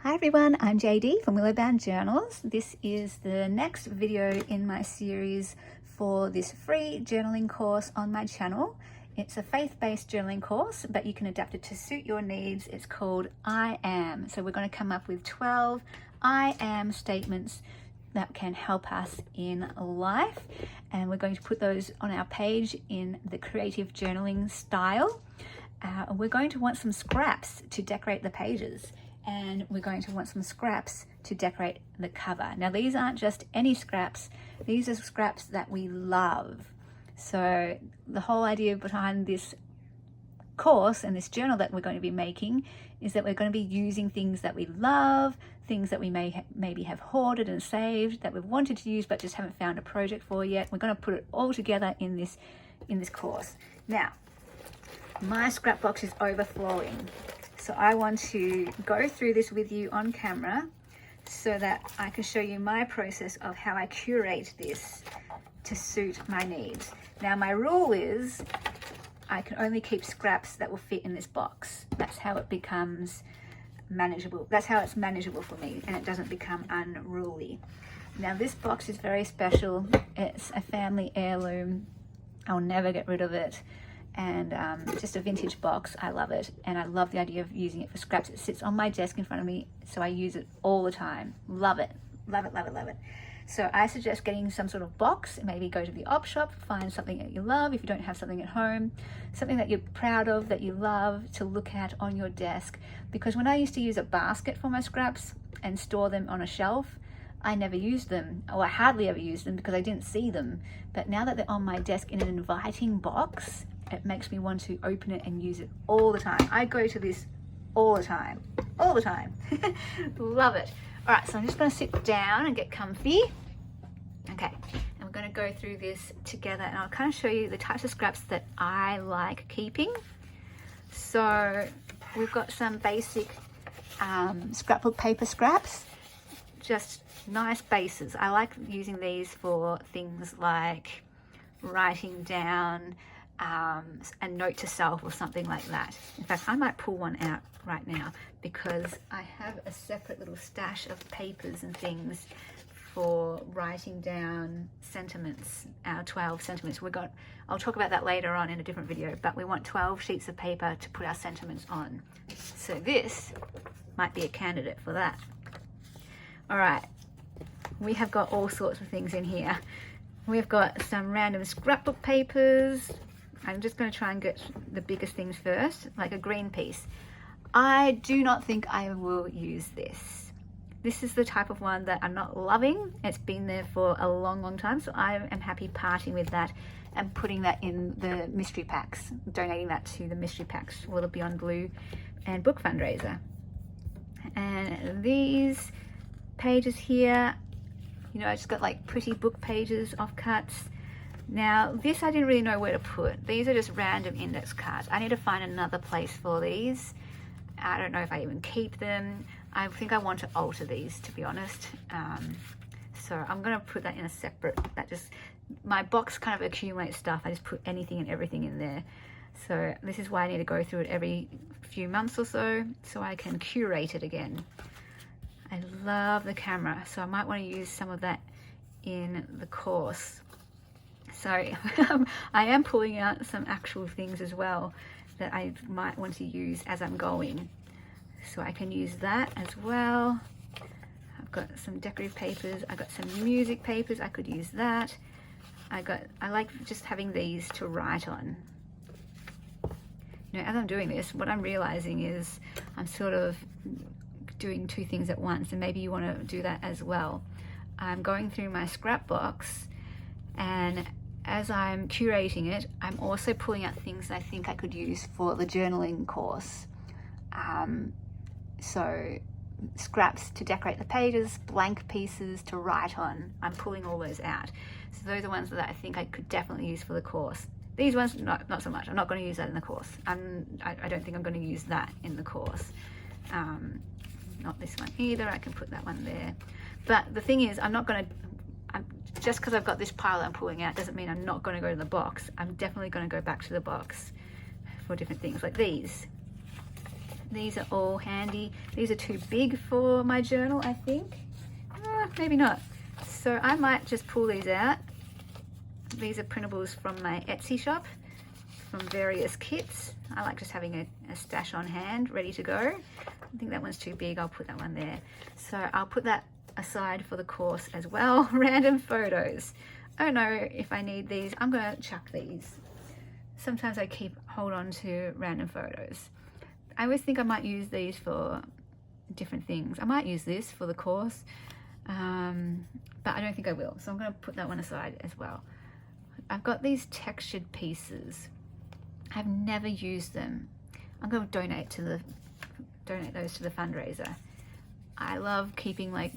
Hi everyone, I'm JD from Willowbound Journals. This is the next video in my series for this free journaling course on my channel. It's a faith-based journaling course, but you can adapt it to suit your needs. It's called I Am. So we're going to come up with 12 I Am statements that can help us in life. And we're going to put those on our page in the creative journaling style. We're going to want some scraps to decorate the pages. And we're going to want some scraps to decorate the cover. Now these aren't just any scraps, these are scraps that we love. So the whole idea behind this course and this journal that we're going to be making is that we're going to be using things that we love, things that we maybe have hoarded and saved, that we've wanted to use but just haven't found a project for yet. We're going to put it all together in this course. Now, my scrap box is overflowing. So I want to go through this with you on camera so that I can show you my process of how I curate this to suit my needs. Now my rule is I can only keep scraps that will fit in this box. That's how it becomes manageable. That's how it's manageable for me and it doesn't become unruly. Now this box is very special. It's a family heirloom. I'll never get rid of it. And just a vintage box. I love it, and I love the idea of using it for scraps. It sits on my desk in front of me, so I use it all the time. Love it, love it, love it, love it. So I suggest getting some sort of box. Maybe go to the op shop, find something that you love if you don't have something at home, something that you're proud of, that you love to look at on your desk. Because when I used to use a basket for my scraps and store them on a shelf, I never used them, or I hardly ever used them because I didn't see them. But now that they're on my desk in an inviting box, it makes me want to open it and use it all the time. I go to this all the time, all the time. Love it. All right, so I'm just gonna sit down and get comfy. Okay, and we're gonna go through this together and I'll kind of show you the types of scraps that I like keeping. So we've got some basic scrapbook paper scraps, just nice bases. I like using these for things like writing down a note to self or something like that. In fact, I might pull one out right now because I have a separate little stash of papers and things for writing down sentiments, our 12 sentiments. I'll talk about that later on in a different video, but we want 12 sheets of paper to put our sentiments on. So this might be a candidate for that. All right, we have got all sorts of things in here. We've got some random scrapbook papers. I'm just going to try and get the biggest things first, like a green piece. I do not think I will use this. This is the type of one that I'm not loving. It's been there for a long, long time, so I am happy parting with that and putting that in the mystery packs, donating that to the mystery packs for the Beyond Blue and book fundraiser. And these pages here, you know, I just got like pretty book pages, offcuts. Now this I didn't really know where to put. These are just random index cards. I need to find another place for these. I don't know if I even keep them. I think I want to alter these, to be honest. So I'm gonna put that in a separate, my box kind of accumulates stuff. I just put anything and everything in there. So this is why I need to go through it every few months or so I can curate it again. I love the camera, so I might want to use some of that in the course. So I am pulling out some actual things as well that I might want to use as I'm going. So I can use that as well. I've got some decorative papers. I've got some music papers. I could use that. I like just having these to write on. You know, as I'm doing this, what I'm realizing is I'm sort of doing two things at once, and maybe you want to do that as well. I'm going through my scrap box, and as I'm curating it, I'm also pulling out things I think I could use for the journaling course. So scraps to decorate the pages, blank pieces to write on. I'm pulling all those out. So those are ones that I think I could definitely use for the course. These ones, not so much. I'm not going to use that in the course. I don't think I'm going to use that in the course. Not this one either. I can put that one there. But the thing is, just because I've got this pile I'm pulling out doesn't mean I'm not going to go to the box. I'm definitely going to go back to the box for different things like these. These are all handy. These are too big for my journal, I think. Maybe not. So I might just pull these out. These are printables from my Etsy shop, from various kits. I like just having a stash on hand, ready to go. I think that one's too big, I'll put that one there. So I'll put that aside for the course as well. Random photos. I don't know if I need these. I'm gonna chuck these. Sometimes I hold on to random photos. I always think I might use these for different things. I might use this for the course, but I don't think I will. So I'm gonna put that one aside as well. I've got these textured pieces. I've never used them. I'm going to donate those to the fundraiser. I love keeping like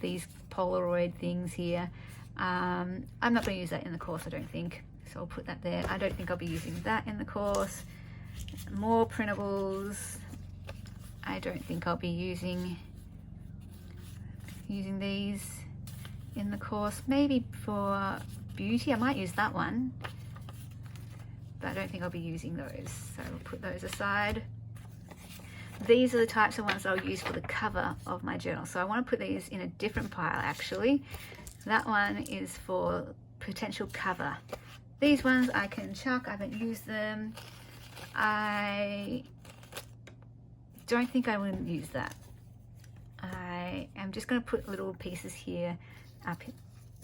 these Polaroid things here. I'm not going to use that in the course, I don't think. So I'll put that there. I don't think I'll be using that in the course. More printables. I don't think I'll be using these in the course. Maybe for beauty, I might use that one, but I don't think I'll be using those, so I'll put those aside. These are the types of ones I'll use for the cover of my journal, so I want to put these in a different pile actually. That one is for potential cover. These ones I can chuck, I haven't used them. I don't think I will use that. I am just going to put little pieces here up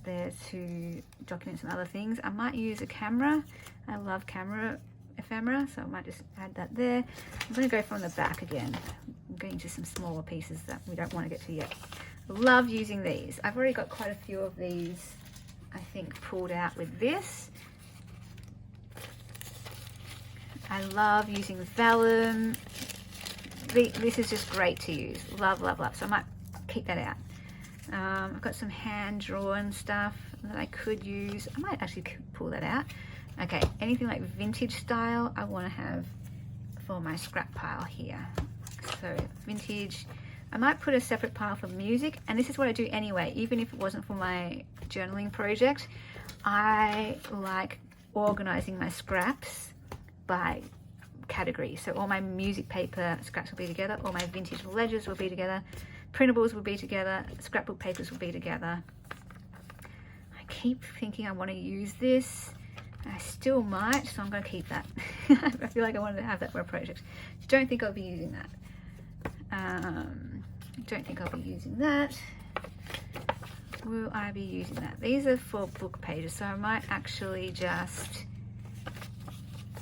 there to document some other things. I might use a camera. I love camera ephemera, so I might just add that there. I'm going to go from the back again. I'm going to some smaller pieces that we don't want to get to yet. Love using these. I've already got quite a few of these, I think, pulled out with this. I love using vellum. This is just great to use. Love, love, love. So I might keep that out. I've got some hand-drawn stuff that I could use. I might actually pull that out. Okay, anything like vintage style I want to have for my scrap pile here. So vintage. I might put a separate pile for music, and this is what I do anyway, even if it wasn't for my journaling project. I like organizing my scraps by category. So all my music paper scraps will be together, all my vintage ledgers will be together, printables will be together, scrapbook papers will be together. I keep thinking I want to use this. I still might, so I'm going to keep that. I feel like I wanted to have that for a project. Don't think I'll be using that. Don't think I'll be using that. Will I be using that? These are for book pages, so I might actually just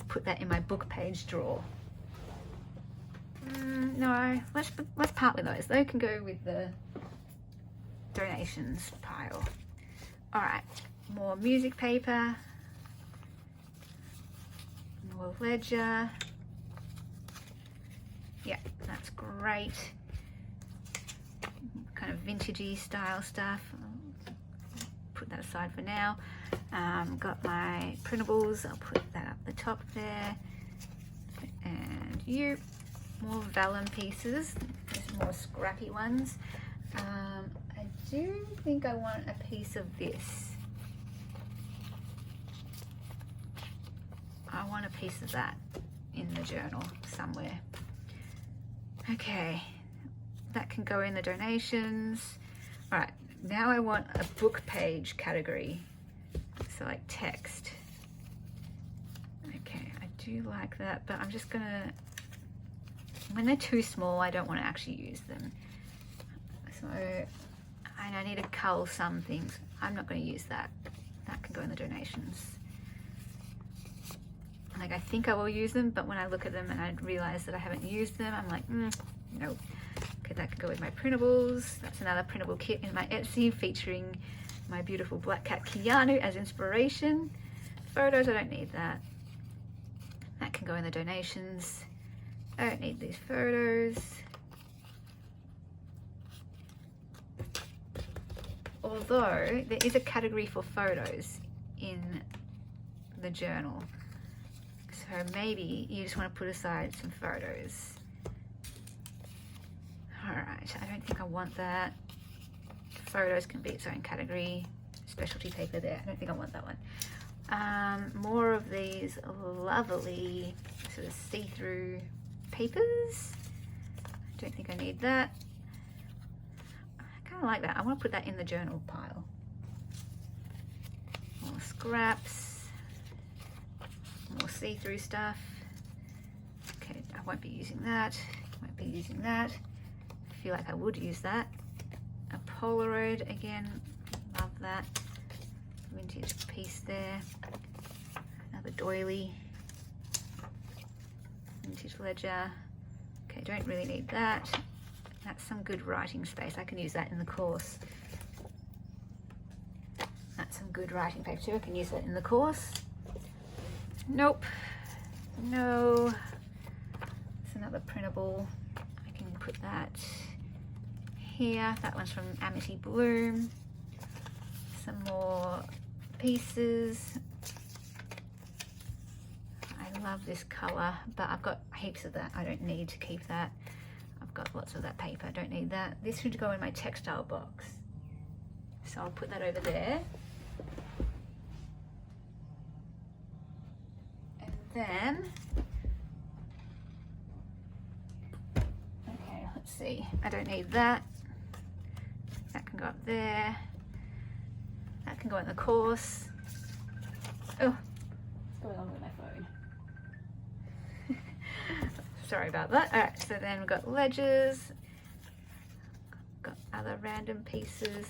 put that in my book page drawer. No, let's part with those. They can go with the donations pile. All right, more music paper, more ledger. Yeah, that's great. Kind of vintagey style stuff. Put that aside for now. Got my printables. I'll put that up the top there. And more vellum pieces. There's more scrappy ones. I do think I want a piece of this. I want a piece of that in the journal somewhere. Okay, that can go in the donations. All right, now I want a book page category. So like text. Okay, I do like that, but I'm just gonna, when they're too small, I don't want to actually use them. So, and I need to cull some things. I'm not going to use that. That can go in the donations. Like, I think I will use them, but when I look at them and I realize that I haven't used them, I'm like, no. Okay, that could go with my printables. That's another printable kit in my Etsy featuring my beautiful black cat Keanu as inspiration. Photos, I don't need that. That can go in the donations. I don't need these photos. Although there is a category for photos in the journal. So maybe you just want to put aside some photos. All right, I don't think I want that. Photos can be its own category. Specialty paper there, I don't think I want that one. More of these lovely sort of see-through papers. I don't think I need that. I kind of like that. I want to put that in the journal pile. More scraps, more see-through stuff. Okay, I won't be using that. Won't be using that. I feel like I would use that. A Polaroid again. Love that. Vintage piece there. Another doily. Vintage ledger. Okay, don't really need that. That's some good writing space. I can use that in the course. That's some good writing paper too. I can use that in the course. Nope. No. It's another printable. I can put that here. That one's from Amity Bloom. Some more pieces. I love this color, but I've got heaps of that. I don't need to keep that. I've got lots of that paper. I don't need that. This should go in my textile box. So I'll put that over there. And then, okay, let's see. I don't need that. That can go up there. That can go in the course. Oh, what's going on with my phone? Sorry about that. All right, so then we've got ledgers, got other random pieces,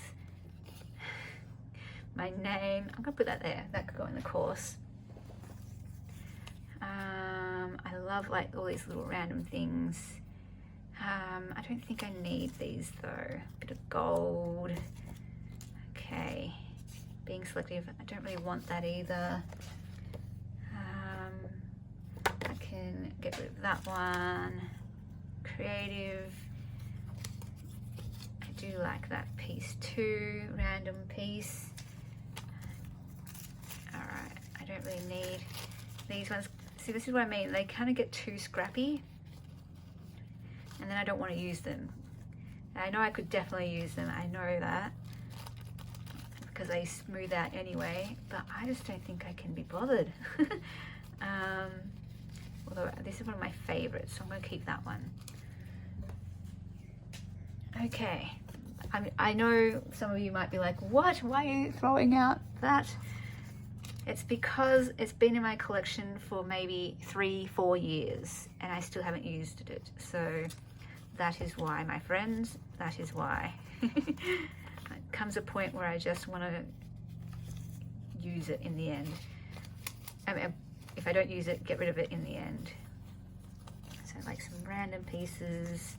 my name. I'm gonna put that there. That could go in the course. I love like all these little random things. I don't think I need these though. Bit of gold. Okay, being selective. I don't really want that either. I can get rid of that one. Creative. I do like that piece too. Random piece. All right, I don't really need these ones. See, this is what I mean. They kind of get too scrappy, and then I don't want to use them. I know I could definitely use them. I know that because they smooth out anyway, but I just don't think I can be bothered. Although this is one of my favorites, so I'm going to keep that one. Okay, I know some of you might be like, what? Why are you throwing out that? It's because it's been in my collection for maybe 3-4 years and I still haven't used it. So that is why, my friends, that is why. It comes a point where I just want to use it in the end. I mean, if I don't use it, get rid of it in the end. So like some random pieces,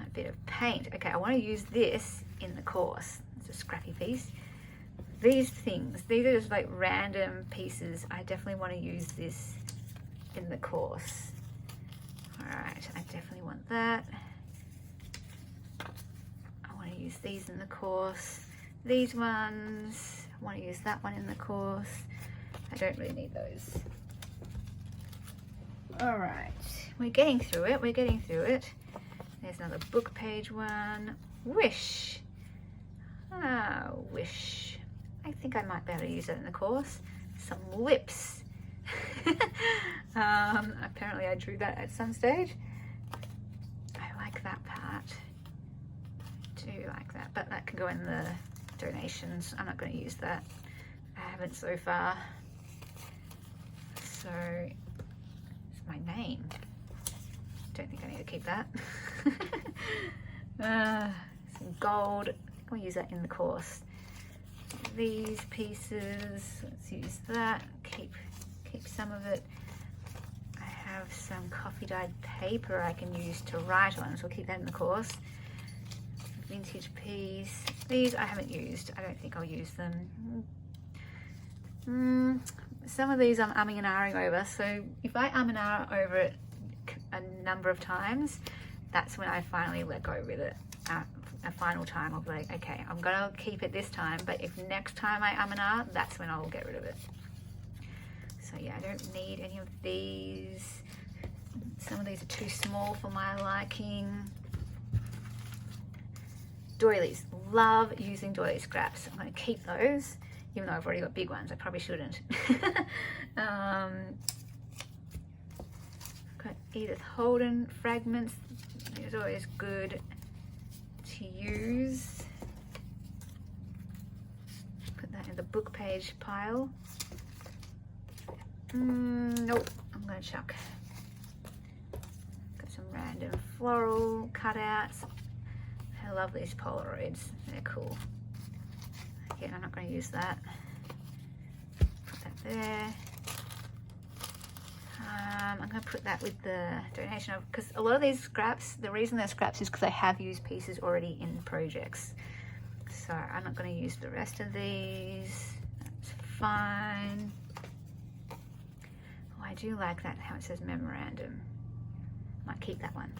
a bit of paint. Okay, I want to use this in the course. It's a scrappy piece. These things, these are just like random pieces. I definitely want to use this in the course. All right, I definitely want that. I want to use these in the course. These ones, I want to use that one in the course. I don't really need those. All right, we're getting through it. We're getting through it. There's another book page one. Wish. Ah, wish. I think I might be able to use it in the course. Some lips. Apparently I drew that at some stage. I like that part. I do like that, but that can go in the donations. I'm not going to use that. I haven't so far. So it's my name. Don't think I need to keep that. Some gold. I think I'll use that in the course. These pieces, let's use that. Keep some of it. I have some coffee dyed paper I can use to write on, so I'll keep that in the course. Vintage piece. These I haven't used. I don't think I'll use them. Some of these I'm umming and ahhing over, so if I and ah over it a number of times, that's when I finally let go with it. A final time I'll be like, okay, I'm gonna keep it this time, but if next time I and ah, that's when I'll get rid of it. So yeah, I don't need any of these. Some of these are too small for my liking. Doilies, love using doily scraps. I'm gonna keep those, even though I've already got big ones. I probably shouldn't. Got Edith Holden fragments. It's always good to use. Put that in the book page pile. Nope, I'm gonna chuck. Got some random floral cutouts. I love these Polaroids, they're cool. Again, I'm not gonna use that. Put that there. I'm going to put that with the donation of, because a lot of these scraps, the reason they're scraps is because I have used pieces already in projects. So I'm not going to use the rest of these. That's fine. Oh, I do like that, how it says memorandum. Might keep that one.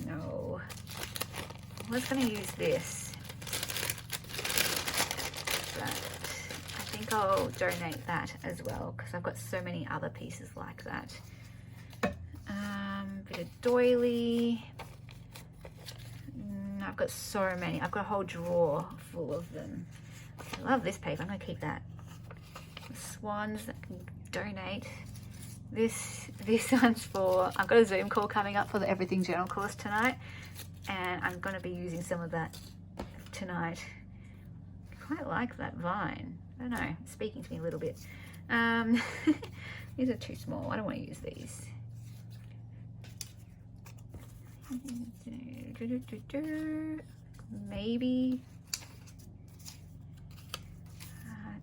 No. I was going to use this. But I think I'll donate that as well because I've got so many other pieces like that. Bit of doily. I've got so many. I've got a whole drawer full of them. I love this paper. I'm going to keep that. The swans that can donate. This one's for, I've got a Zoom call coming up for the Everything Journal course tonight, and I'm going to be using some of that tonight. I quite like that vine. I don't know, it's speaking to me a little bit. These are too small. I don't want to use these. Maybe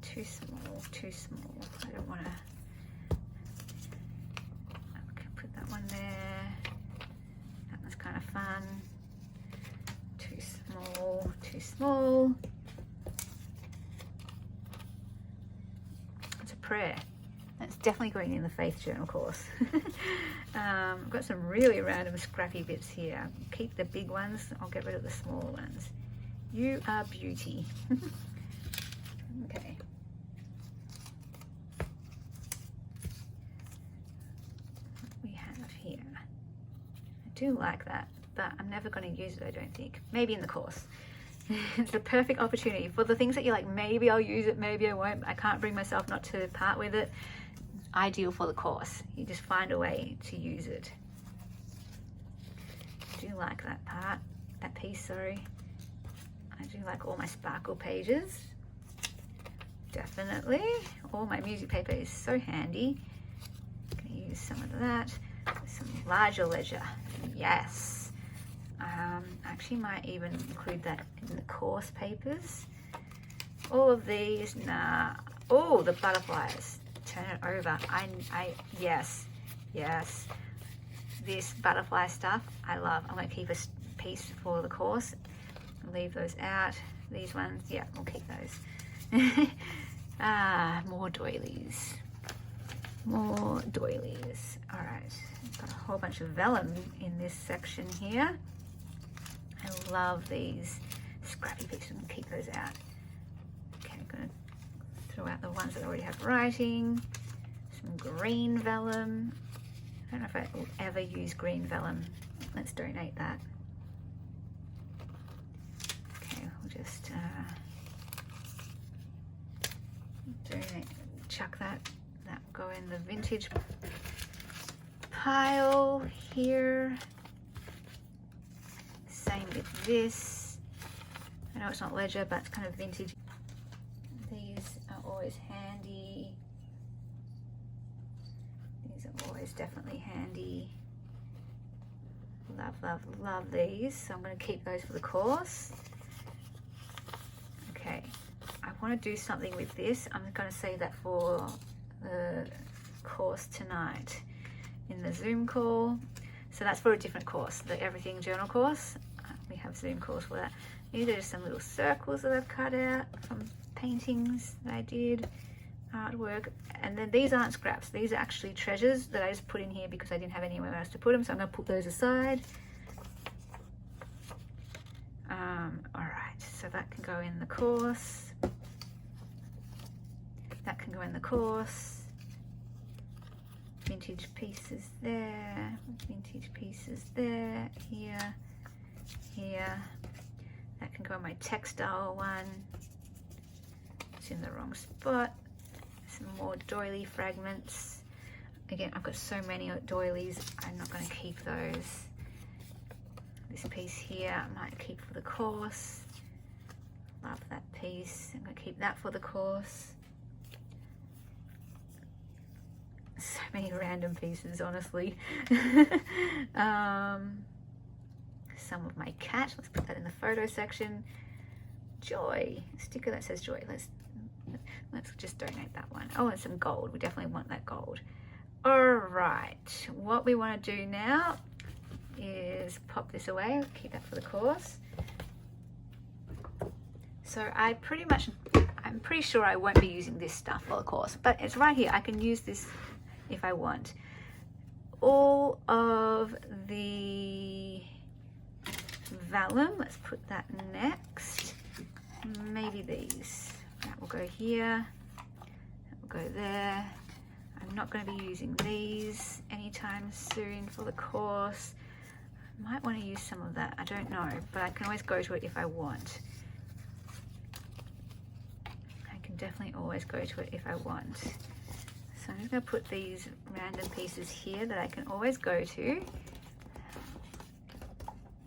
too small, too small. I don't want to. Okay, put that one there. That one's kind of fun. Too small, too small. It's a prayer. That's definitely going in the Faith Journal course. I've got some really random scrappy bits here. Keep the big ones. I'll get rid of the small ones. You are beauty. Okay. What we have here. I do like that, but I'm never going to use it, I don't think. Maybe in the course. It's the perfect opportunity for the things that you're like, maybe I'll use it, maybe I won't. I can't bring myself not to part with it. Ideal for the course. You just find a way to use it. I do like that piece, sorry. I do like all my sparkle pages. Definitely. All my music paper is so handy. I'm gonna use some of that. Some larger ledger. Yes. Actually might even include that in the course papers. All of these, nah. Oh, the butterflies. Turn it over. Yes. This butterfly stuff I love. I'm going to keep a piece for the course. Leave those out. These ones, yeah, we'll keep those. More doilies. More doilies. All right, got a whole bunch of vellum in this section here. I love these scrappy pieces. I'm going to keep those out. Okay, I'm going to throw out the ones that already have writing. Some green vellum. I don't know if I will ever use green vellum. Let's donate that. Okay, we'll just donate, chuck that. That will go in the vintage pile here. Same with this. I know it's not ledger, but it's kind of vintage. These are always handy. These are always definitely handy. Love, love, love these. So I'm going to keep those for the course. Okay, I want to do something with this. I'm going to save that for the course tonight in the Zoom call. So that's for a different course, the Everything Journal course. We have Zoom calls for that. These are just some little circles that I've cut out from paintings that I did, artwork. And then these aren't scraps. These are actually treasures that I just put in here because I didn't have anywhere else to put them. So I'm going to put those aside. All right, so that can go in the course. That can go in the course. Vintage pieces there, vintage pieces there, here, here. That can go in my textile one. It's in the wrong spot. Some more doily fragments. again, I've got so many doilies, I'm not going to keep those. This piece here I might keep for the course. Love that piece. I'm going to keep that for the course. So many random pieces, honestly. Some of my cat. Let's put that in the photo section. Joy. Sticker that says joy. Let's just donate that one. Oh, and some gold. We definitely want that gold. All right. What we want to do now is pop this away. I'll keep that for the course. So I'm pretty sure I won't be using this stuff for the course, but it's right here. I can use this if I want. All of the vellum, let's put that next. Maybe these. That will go here. That will go there. I'm not going to be using these anytime soon for the course. I might want to use some of that. I don't know, but I can always go to it if I want. I can definitely always go to it if I want. So I'm just going to put these random pieces here that I can always go to.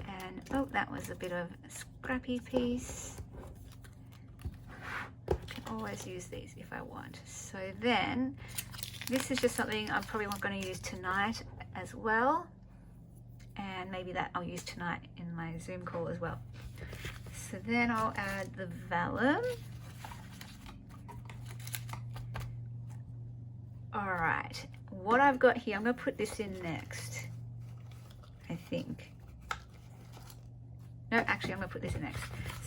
And oh, that was a bit of a scrappy piece. I can always use these if I want. So then, this is just something I'm probably not going to use tonight as well. And maybe that I'll use tonight in my Zoom call as well. So then I'll add the vellum. All right, what I've got here, I'm going to put this in next, I think. No, actually, I'm going to put this in next.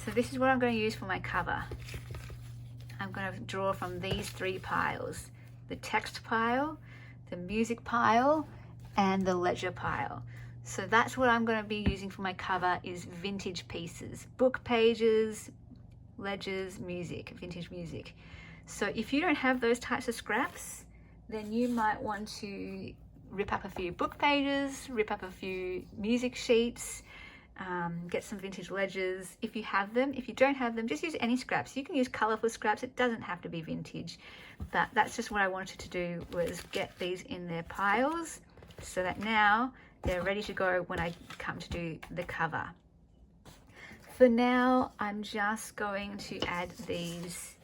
So this is what I'm going to use for my cover. I'm going to draw from these three piles: the text pile, the music pile, and the ledger pile. So that's what I'm going to be using for my cover, is vintage pieces, book pages, ledgers, music, vintage music. So if you don't have those types of scraps, then you might want to rip up a few book pages, rip up a few music sheets, get some vintage ledgers if you have them. If you don't have them, just use any scraps. You can use colourful scraps, it doesn't have to be vintage. But that's just what I wanted to do, was get these in their piles so that now they're ready to go when I come to do the cover. For now, I'm just going to add these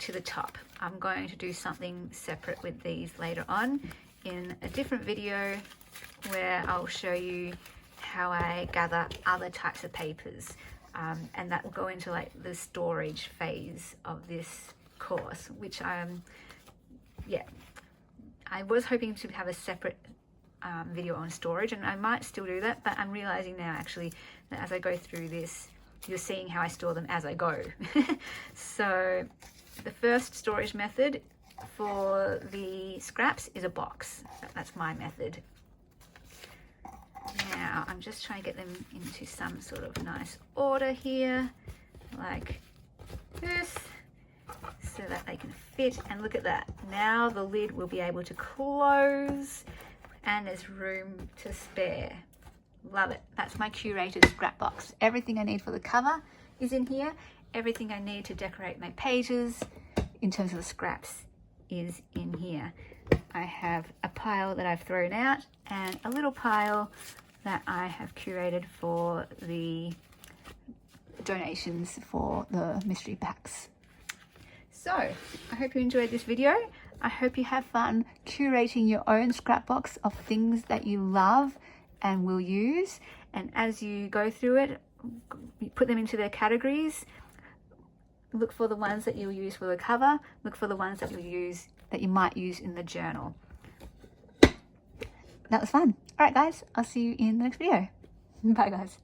to the top. I'm going to do something separate with these later on in a different video where I'll show you how I gather other types of papers, and that will go into like the storage phase of this course, which I was hoping to have a separate video on storage, and I might still do that, but I'm realizing now actually that as I go through this, you're seeing how I store them as I go. So the first storage method for the scraps is a box. That's my method. Now I'm just trying to get them into some sort of nice order here, like this, so that they can fit. And look at that, now the lid will be able to close and there's room to spare. Love it. That's my curated scrap box. Everything I need for the cover is in here. Everything I need to decorate my pages in terms of the scraps is in here. I have a pile that I've thrown out and a little pile that I have curated for the donations for the mystery packs. So I hope you enjoyed this video. I hope you have fun curating your own scrapbox of things that you love and will use. And as you go through it, put them into their categories. Look for the ones that you'll use for the cover. Look for the ones that you might use in the journal. That was fun. All right, guys, I'll see you in the next video. Bye, guys.